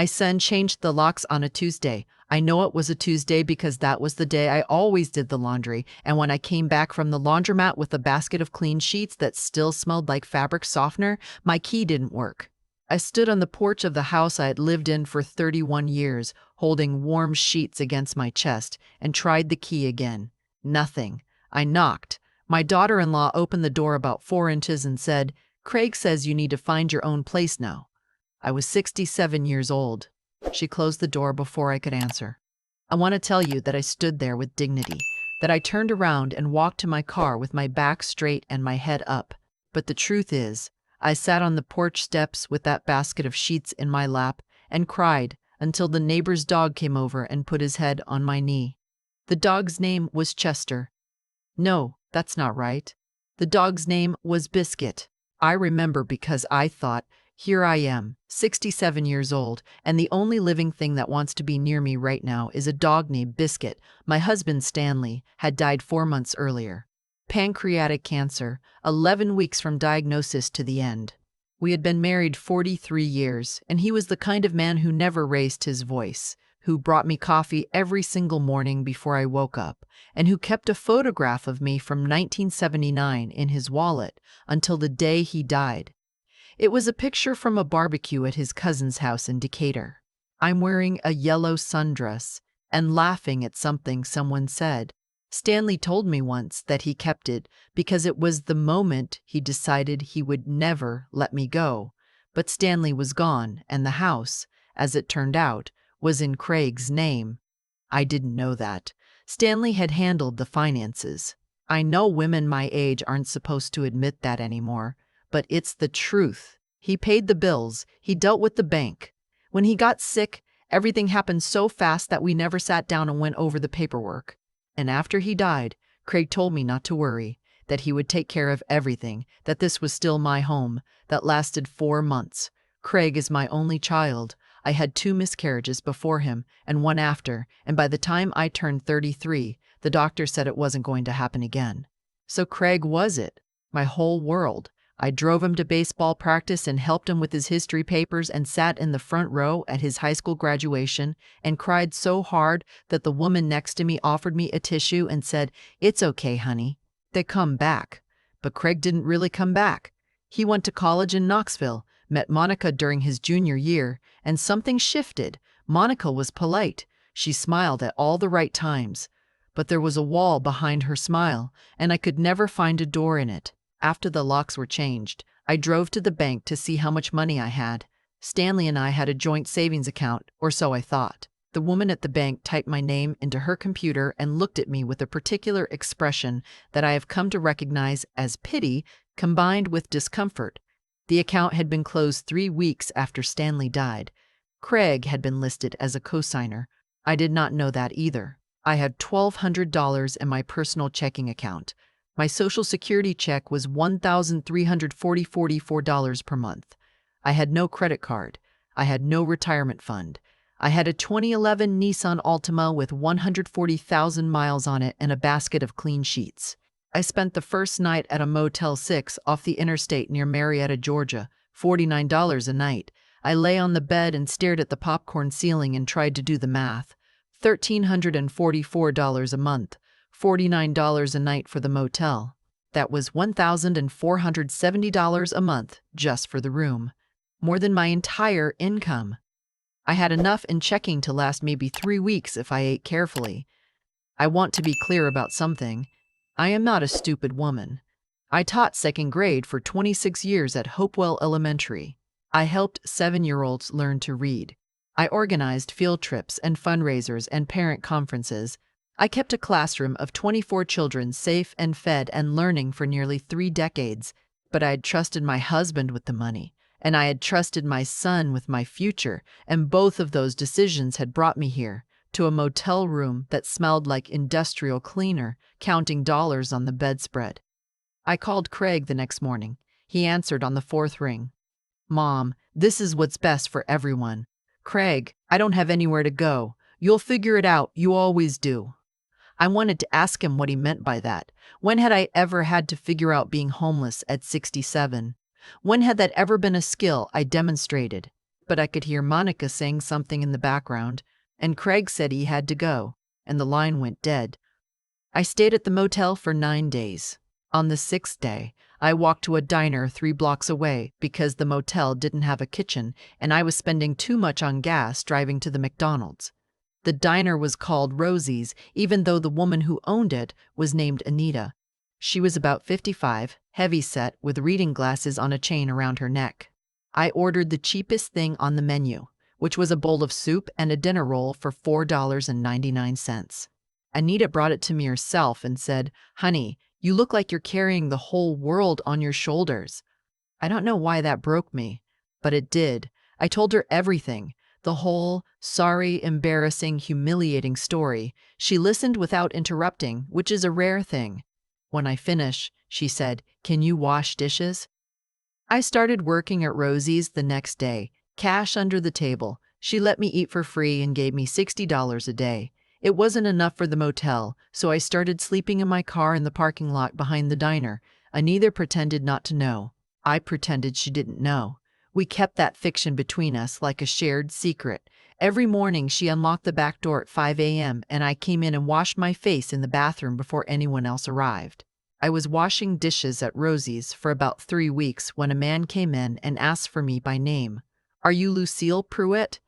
My son changed the locks on a Tuesday. I know it was a Tuesday because that was the day I always did the laundry, and when I came back from the laundromat with a basket of clean sheets that still smelled like fabric softener, my key didn't work. I stood on the porch of the house I had lived in for 31 years, holding warm sheets against my chest, and tried the key again. Nothing. I knocked. My daughter-in-law opened the door about 4 inches and said, "Craig says you need to find your own place now." I was 67 years old. She closed the door before I could answer. I want to tell you that I stood there with dignity, that I turned around and walked to my car with my back straight and my head up. But the truth is, I sat on the porch steps with that basket of sheets in my lap and cried until the neighbor's dog came over and put his head on my knee. The dog's name was Chester. No, that's not right. The dog's name was Biscuit. I remember because I thought, here I am, 67 years old, and the only living thing that wants to be near me right now is a dog named Biscuit. My husband, Stanley, had died 4 months earlier. Pancreatic cancer, 11 weeks from diagnosis to the end. We had been married 43 years, and he was the kind of man who never raised his voice, who brought me coffee every single morning before I woke up, and who kept a photograph of me from 1979 in his wallet until the day he died. It was a picture from a barbecue at his cousin's house in Decatur. I'm wearing a yellow sundress and laughing at something someone said. Stanley told me once that he kept it because it was the moment he decided he would never let me go. But Stanley was gone, and the house, as it turned out, was in Craig's name. I didn't know that. Stanley had handled the finances. I know women my age aren't supposed to admit that anymore, but it's the truth. He paid the bills. He dealt with the bank. When he got sick, everything happened so fast that we never sat down and went over the paperwork. And after he died, Craig told me not to worry, that he would take care of everything, that this was still my home. That lasted 4 months. Craig is my only child. I had 2 miscarriages before him and 1 after, and by the time I turned 33, the doctor said it wasn't going to happen again. So Craig was it, my whole world. I drove him to baseball practice and helped him with his history papers and sat in the front row at his high school graduation and cried so hard that the woman next to me offered me a tissue and said, "It's okay, honey. They come back." But Craig didn't really come back. He went to college in Knoxville, met Monica during his junior year, and something shifted. Monica was polite. She smiled at all the right times. But there was a wall behind her smile, and I could never find a door in it. After the locks were changed, I drove to the bank to see how much money I had. Stanley and I had a joint savings account, or so I thought. The woman at the bank typed my name into her computer and looked at me with a particular expression that I have come to recognize as pity combined with discomfort. The account had been closed 3 weeks after Stanley died. Craig had been listed as a cosigner. I did not know that either. I had $1,200 in my personal checking account. My Social Security check was $1,344 per month. I had no credit card. I had no retirement fund. I had a 2011 Nissan Altima with 140,000 miles on it and a basket of clean sheets. I spent the first night at a Motel 6 off the interstate near Marietta, Georgia, $49 a night. I lay on the bed and stared at the popcorn ceiling and tried to do the math. $1,344 a month. $49 a night for the motel. That was $1,470 a month just for the room. More than my entire income. I had enough in checking to last maybe 3 weeks if I ate carefully. I want to be clear about something. I am not a stupid woman. I taught 2nd grade for 26 years at Hopewell Elementary. I helped 7-year-olds learn to read. I organized field trips and fundraisers and parent conferences. I kept a classroom of 24 children safe and fed and learning for nearly 3 decades, but I had trusted my husband with the money, and I had trusted my son with my future, and both of those decisions had brought me here, to a motel room that smelled like industrial cleaner, counting dollars on the bedspread. I called Craig the next morning. He answered on the 4th ring. "Mom, this is what's best for everyone." "Craig, I don't have anywhere to go. You'll figure it out. You always do." I wanted to ask him what he meant by that. When had I ever had to figure out being homeless at 67? When had that ever been a skill I demonstrated? but I could hear Monica saying something in the background, and Craig said he had to go, and the line went dead. I stayed at the motel for 9 days. On the 6th day, I walked to a diner 3 blocks away because the motel didn't have a kitchen and I was spending too much on gas driving to the McDonald's. The diner was called Rosie's, even though the woman who owned it was named Anita. She was about 55, heavy-set, with reading glasses on a chain around her neck. I ordered the cheapest thing on the menu, which was a bowl of soup and a dinner roll for $4.99. Anita brought it to me herself and said, "Honey, you look like you're carrying the whole world on your shoulders." I don't know why that broke me, but it did. I told her everything, the whole sorry, embarrassing, humiliating story. She listened without interrupting, which is a rare thing. When I finished, she said, "Can you wash dishes?" I started working at Rosie's the next day, cash under the table. She let me eat for free and gave me $60 a day. It wasn't enough for the motel, so I started sleeping in my car in the parking lot behind the diner. Anita pretended not to know. I pretended she didn't know. We kept that fiction between us like a shared secret. Every morning she unlocked the back door at 5 a.m. and I came in and washed my face in the bathroom before anyone else arrived. I was washing dishes at Rosie's for about 3 weeks when a man came in and asked for me by name. "Are you Lucille Pruitt?"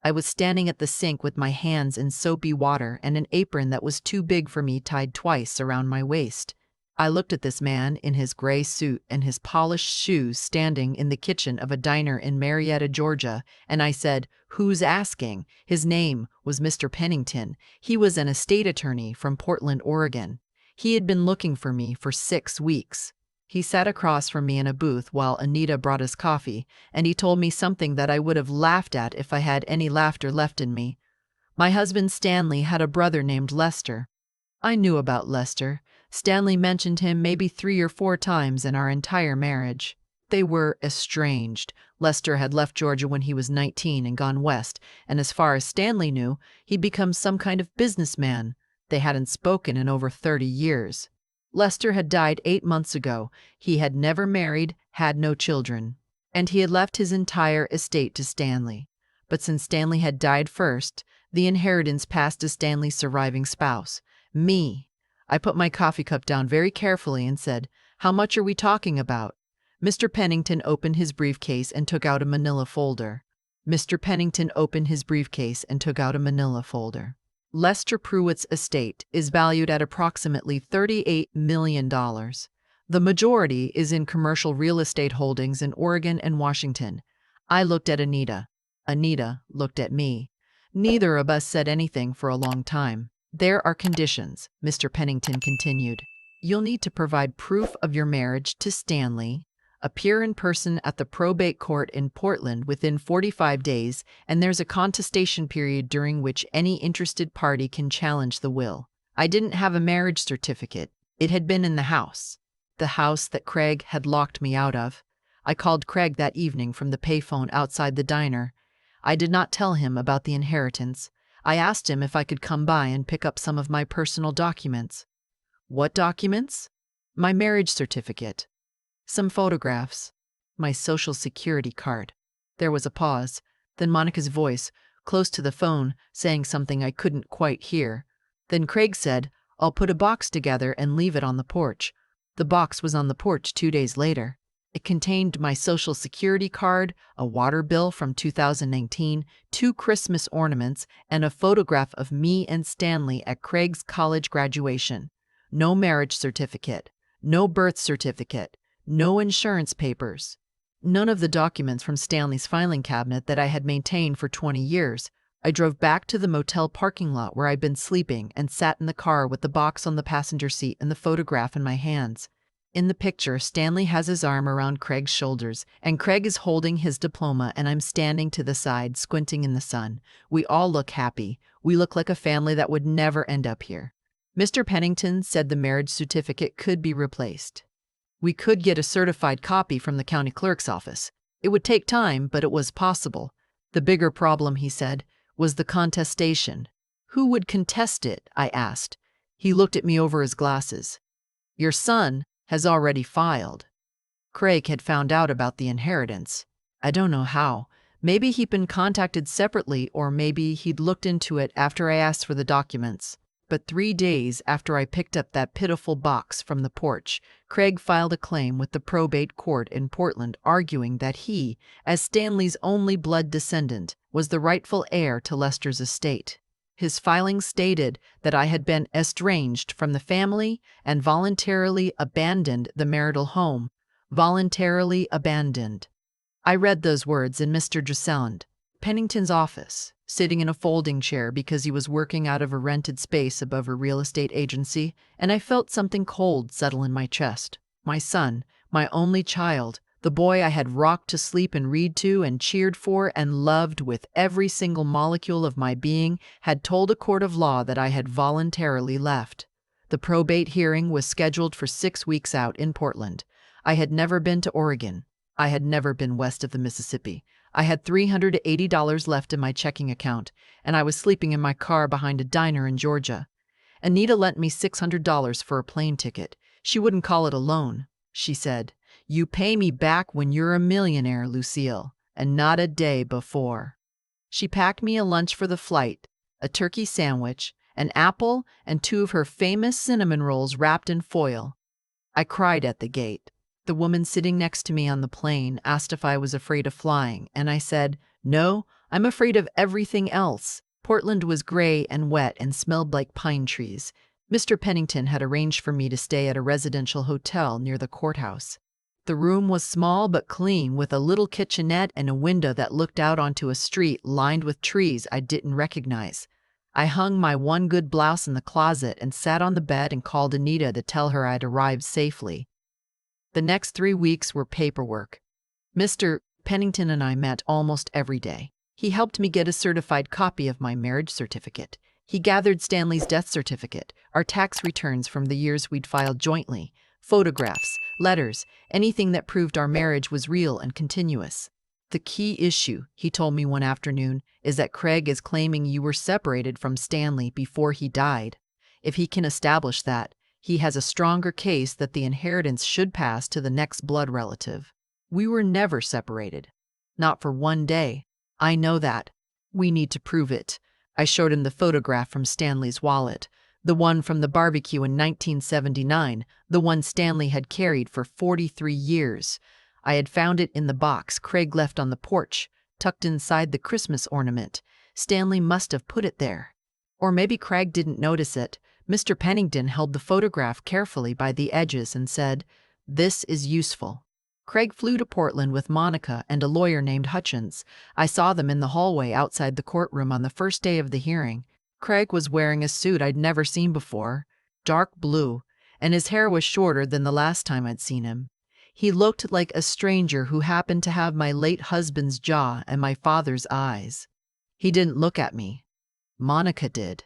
I was standing at the sink with my hands in soapy water and an apron that was too big for me tied twice around my waist. I looked at this man in his gray suit and his polished shoes standing in the kitchen of a diner in Marietta, Georgia, and I said, "Who's asking?" His name was Mr. Pennington. He was an estate attorney from Portland, Oregon. He had been looking for me for 6 weeks. He sat across from me in a booth while Anita brought us coffee, and he told me something that I would have laughed at if I had any laughter left in me. My husband Stanley had a brother named Lester. I knew about Lester. Stanley mentioned him maybe 3 or 4 times in our entire marriage. They were estranged. Lester had left Georgia when he was 19 and gone west, and as far as Stanley knew, he'd become some kind of businessman. They hadn't spoken in over 30 years. Lester had died 8 months ago. He had never married, had no children, and he had left his entire estate to Stanley. But since Stanley had died first, the inheritance passed to Stanley's surviving spouse, me. I put my coffee cup down very carefully and said, "How much are we talking about?" Mr. Pennington opened his briefcase and took out a manila folder. Lester Pruitt's estate is valued at approximately $38 million. The majority is in commercial real estate holdings in Oregon and Washington. I looked at Anita. Anita looked at me. Neither of us said anything for a long time. "There are conditions," Mr. Pennington continued. "You'll need to provide proof of your marriage to Stanley, appear in person at the probate court in Portland within 45 days, and there's a contestation period during which any interested party can challenge the will." I didn't have a marriage certificate. It had been in the house that Craig had locked me out of. I called Craig that evening from the payphone outside the diner. I did not tell him about the inheritance. I asked him if I could come by and pick up some of my personal documents. "What documents?" "My marriage certificate. Some photographs. My social security card." There was a pause, then Monica's voice, close to the phone, saying something I couldn't quite hear. Then Craig said, "I'll put a box together and leave it on the porch." The box was on the porch 2 days later. It contained my social security card, a water bill from 2019, 2 Christmas ornaments, and a photograph of me and Stanley at Craig's college graduation. No marriage certificate, no birth certificate, no insurance papers. None of the documents from Stanley's filing cabinet that I had maintained for 20 years. I drove back to the motel parking lot where I'd been sleeping and sat in the car with the box on the passenger seat and the photograph in my hands. In the picture, Stanley has his arm around Craig's shoulders, and Craig is holding his diploma, and I'm standing to the side, squinting in the sun. We all look happy. We look like a family that would never end up here. Mr. Pennington said the marriage certificate could be replaced. We could get a certified copy from the county clerk's office. It would take time, but it was possible. The bigger problem, he said, was the contestation. "Who would contest it?" I asked. He looked at me over his glasses. "Your son has already filed." Craig had found out about the inheritance. I don't know how. Maybe he'd been contacted separately, or maybe he'd looked into it after I asked for the documents. But 3 days after I picked up that pitiful box from the porch, Craig filed a claim with the probate court in Portland, arguing that he, as Stanley's only blood descendant, was the rightful heir to Lester's estate. His filing stated that I had been estranged from the family and voluntarily abandoned the marital home. Voluntarily abandoned. I read those words in Mr. Dressend Pennington's office, sitting in a folding chair because he was working out of a rented space above a real estate agency, and I felt something cold settle in my chest. My son, my only child, the boy I had rocked to sleep and read to and cheered for and loved with every single molecule of my being, had told a court of law that I had voluntarily left. The probate hearing was scheduled for 6 weeks out in Portland. I had never been to Oregon. I had never been west of the Mississippi. I had $380 left in my checking account, and I was sleeping in my car behind a diner in Georgia. Anita lent me $600 for a plane ticket. She wouldn't call it a loan. She said, "You pay me back when you're a millionaire, Lucille, and not a day before." She packed me a lunch for the flight, a turkey sandwich, an apple, and 2 of her famous cinnamon rolls wrapped in foil. I cried at the gate. The woman sitting next to me on the plane asked if I was afraid of flying, and I said, "No, I'm afraid of everything else." Portland was gray and wet and smelled like pine trees. Mr. Pennington had arranged for me to stay at a residential hotel near the courthouse. The room was small but clean, with a little kitchenette and a window that looked out onto a street lined with trees I didn't recognize. I hung my one good blouse in the closet and sat on the bed and called Anita to tell her I'd arrived safely. The next 3 weeks were paperwork. Mr. Pennington and I met almost every day. He helped me get a certified copy of my marriage certificate. He gathered Stanley's death certificate, our tax returns from the years we'd filed jointly, photographs, letters, anything that proved our marriage was real and continuous. "The key issue," he told me one afternoon, "is that Craig is claiming you were separated from Stanley before he died. If he can establish that, he has a stronger case that the inheritance should pass to the next blood relative. We were never separated. Not for one day. I know that. We need to prove it." I showed him the photograph from Stanley's wallet, the one from the barbecue in 1979, the one Stanley had carried for 43 years. I had found it in the box Craig left on the porch, tucked inside the Christmas ornament. Stanley must have put it there. Or maybe Craig didn't notice it. Mr. Pennington held the photograph carefully by the edges and said, "This is useful." Craig flew to Portland with Monica and a lawyer named Hutchins. I saw them in the hallway outside the courtroom on the first day of the hearing. Craig was wearing a suit I'd never seen before, dark blue, and his hair was shorter than the last time I'd seen him. He looked like a stranger who happened to have my late husband's jaw and my father's eyes. He didn't look at me. Monica did.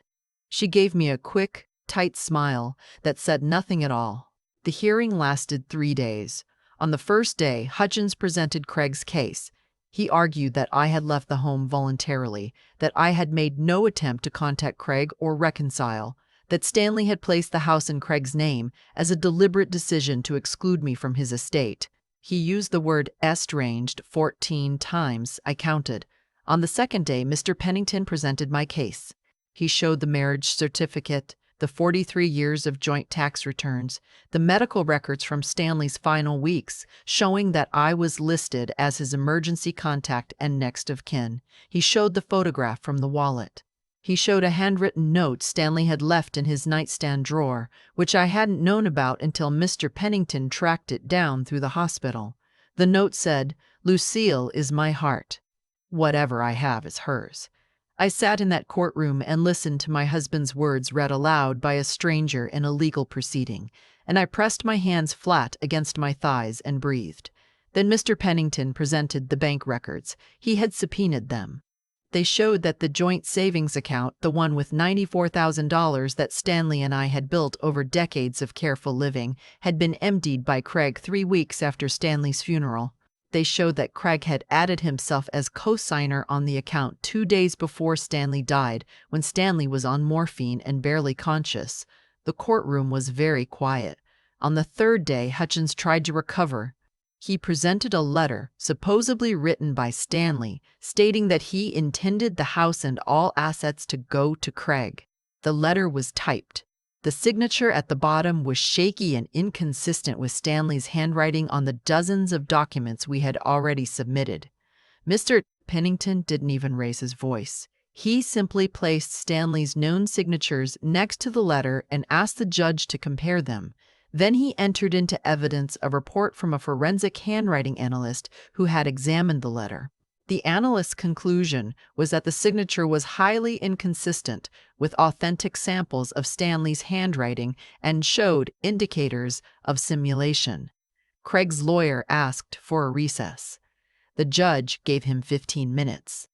She gave me a quick, tight smile that said nothing at all. The hearing lasted 3 days. On the first day, Hutchins presented Craig's case. He argued that I had left the home voluntarily, that I had made no attempt to contact Craig or reconcile, that Stanley had placed the house in Craig's name as a deliberate decision to exclude me from his estate. He used the word estranged 14 times, I counted. On the second day, Mr. Pennington presented my case. He showed the marriage certificate, the 43 years of joint tax returns, the medical records from Stanley's final weeks, showing that I was listed as his emergency contact and next of kin. He showed the photograph from the wallet. He showed a handwritten note Stanley had left in his nightstand drawer, which I hadn't known about until Mr. Pennington tracked it down through the hospital. The note said, "Lucille is my heart. Whatever I have is hers." I sat in that courtroom and listened to my husband's words read aloud by a stranger in a legal proceeding, and I pressed my hands flat against my thighs and breathed. Then Mr. Pennington presented the bank records. He had subpoenaed them. They showed that the joint savings account, the one with $94,000 that Stanley and I had built over decades of careful living, had been emptied by Craig 3 weeks after Stanley's funeral. They showed that Craig had added himself as co-signer on the account 2 days before Stanley died, when Stanley was on morphine and barely conscious. The courtroom was very quiet. On the third day, Hutchins tried to recover. He presented a letter, supposedly written by Stanley, stating that he intended the house and all assets to go to Craig. The letter was typed. The signature at the bottom was shaky and inconsistent with Stanley's handwriting on the dozens of documents we had already submitted. Mr. Pennington didn't even raise his voice. He simply placed Stanley's known signatures next to the letter and asked the judge to compare them. Then he entered into evidence a report from a forensic handwriting analyst who had examined the letter. The analyst's conclusion was that the signature was highly inconsistent with authentic samples of Stanley's handwriting and showed indicators of simulation. Craig's lawyer asked for a recess. The judge gave him 15 minutes.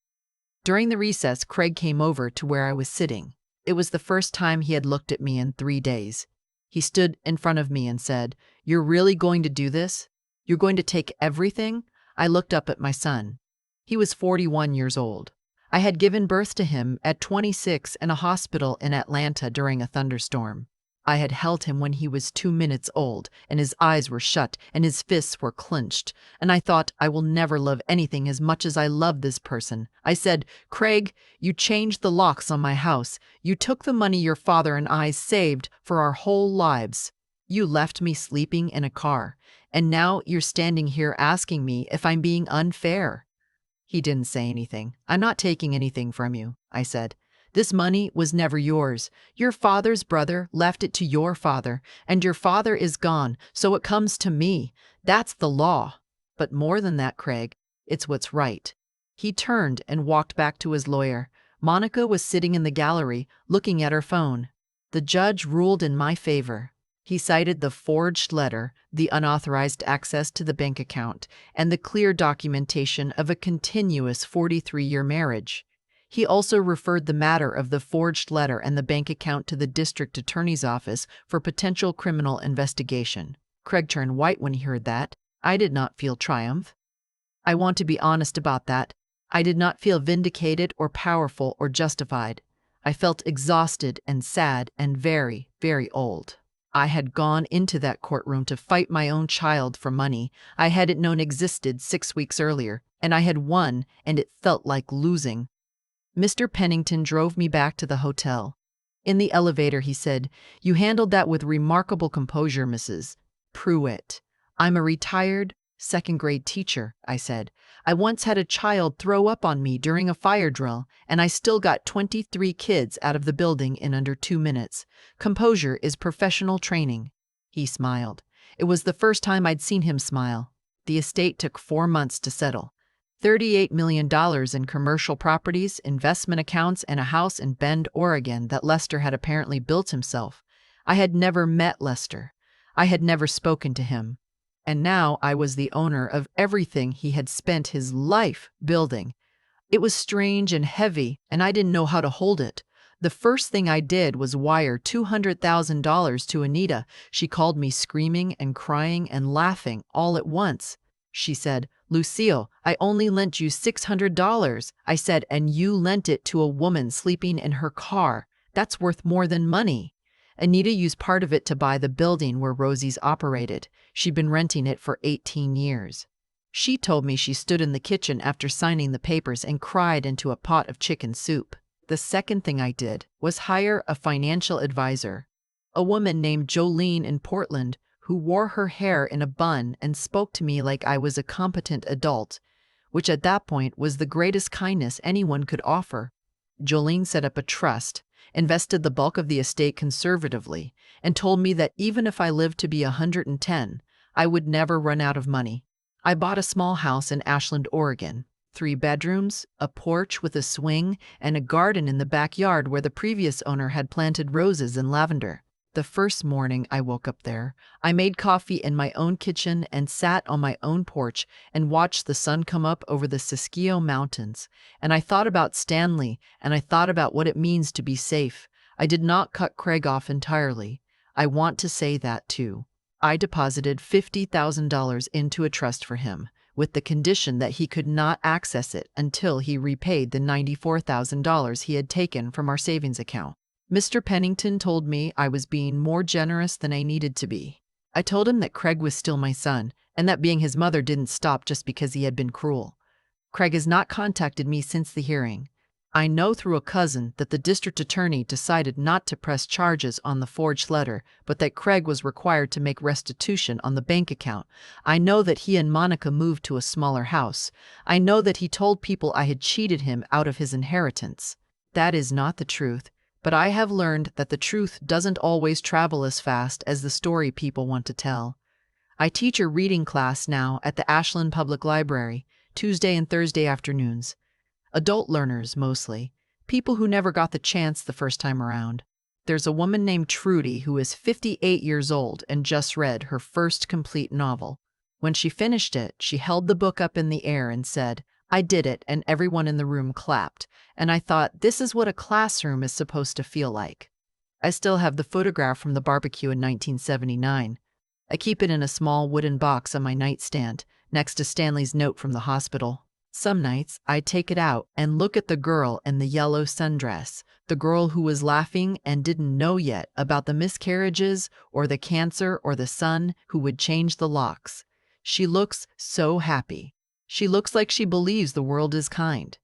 During the recess, Craig came over to where I was sitting. It was the first time he had looked at me in 3 days. He stood in front of me and said, "You're really going to do this? You're going to take everything?" I looked up at my son. He was 41 years old. I had given birth to him at 26 in a hospital in Atlanta during a thunderstorm. I had held him when he was 2 minutes old, and his eyes were shut and his fists were clenched, and I thought, I will never love anything as much as I love this person. I said, "Craig, you changed the locks on my house. You took the money your father and I saved for our whole lives. You left me sleeping in a car, and now you're standing here asking me if I'm being unfair." He didn't say anything. "I'm not taking anything from you," I said. "This money was never yours. Your father's brother left it to your father, and your father is gone, so it comes to me. That's the law. But more than that, Craig, it's what's right." He turned and walked back to his lawyer. Monica was sitting in the gallery, looking at her phone. The judge ruled in my favor. He cited the forged letter, the unauthorized access to the bank account, and the clear documentation of a continuous 43-year marriage. He also referred the matter of the forged letter and the bank account to the district attorney's office for potential criminal investigation. Craig turned white when he heard that. I did not feel triumph. I want to be honest about that. I did not feel vindicated or powerful or justified. I felt exhausted and sad and very, very old. I had gone into that courtroom to fight my own child for money I hadn't known existed 6 weeks earlier, and I had won, and it felt like losing. Mr. Pennington drove me back to the hotel. In the elevator, he said, "You handled that with remarkable composure, Mrs. Pruitt." "I'm a retired second-grade teacher," I said. "I once had a child throw up on me during a fire drill, and I still got 23 kids out of the building in under 2 minutes. Composure is professional training." He smiled. It was the first time I'd seen him smile. The estate took 4 months to settle. $38 million in commercial properties, investment accounts, and a house in Bend, Oregon that Lester had apparently built himself. I had never met Lester. I had never spoken to him. And now I was the owner of everything he had spent his life building. It was strange and heavy, and I didn't know how to hold it. The first thing I did was wire $200,000 to Anita. She called me screaming and crying and laughing all at once. She said, "Lucille, I only lent you $600. I said, "And you lent it to a woman sleeping in her car. That's worth more than money." Anita used part of it to buy the building where Rosie's operated. She'd been renting it for 18 years. She told me she stood in the kitchen after signing the papers and cried into a pot of chicken soup. The second thing I did was hire a financial advisor, a woman named Jolene in Portland, who wore her hair in a bun and spoke to me like I was a competent adult, which at that point was the greatest kindness anyone could offer. Jolene set up a trust, invested the bulk of the estate conservatively, and told me that even if I lived to be 110, I would never run out of money. I bought a small house in Ashland, Oregon, 3 bedrooms, a porch with a swing, and a garden in the backyard where the previous owner had planted roses and lavender. The first morning I woke up there, I made coffee in my own kitchen and sat on my own porch and watched the sun come up over the Siskiyou Mountains. And I thought about Stanley, and I thought about what it means to be safe. I did not cut Craig off entirely. I want to say that too. I deposited $50,000 into a trust for him, with the condition that he could not access it until he repaid the $94,000 he had taken from our savings account. Mr. Pennington told me I was being more generous than I needed to be. I told him that Craig was still my son, and that being his mother didn't stop just because he had been cruel. Craig has not contacted me since the hearing. I know through a cousin that the district attorney decided not to press charges on the forged letter, but that Craig was required to make restitution on the bank account. I know that he and Monica moved to a smaller house. I know that he told people I had cheated him out of his inheritance. That is not the truth, but I have learned that the truth doesn't always travel as fast as the story people want to tell. I teach a reading class now at the Ashland Public Library, Tuesday and Thursday afternoons. Adult learners, mostly. People who never got the chance the first time around. There's a woman named Trudy who is 58 years old and just read her first complete novel. When she finished it, she held the book up in the air and said, "I did it," and everyone in the room clapped. And I thought, this is what a classroom is supposed to feel like. I still have the photograph from the barbecue in 1979. I keep it in a small wooden box on my nightstand, next to Stanley's note from the hospital. Some nights, I take it out and look at the girl in the yellow sundress, the girl who was laughing and didn't know yet about the miscarriages or the cancer or the son who would change the locks. She looks so happy. She looks like she believes the world is kind.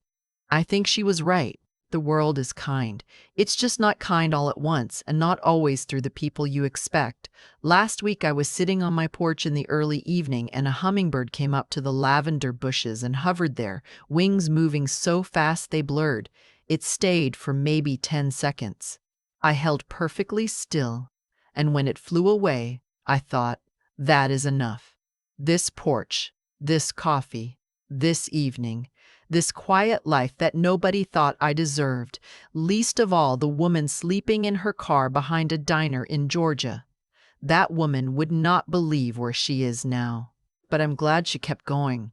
I think she was right. The world is kind. It's just not kind all at once and not always through the people you expect. Last week I was sitting on my porch in the early evening and a hummingbird came up to the lavender bushes and hovered there, wings moving so fast they blurred. It stayed for maybe 10 seconds. I held perfectly still, and when it flew away, I thought, that is enough. This porch, this coffee, this evening, this quiet life that nobody thought I deserved, least of all the woman sleeping in her car behind a diner in Georgia. That woman would not believe where she is now. But I'm glad she kept going.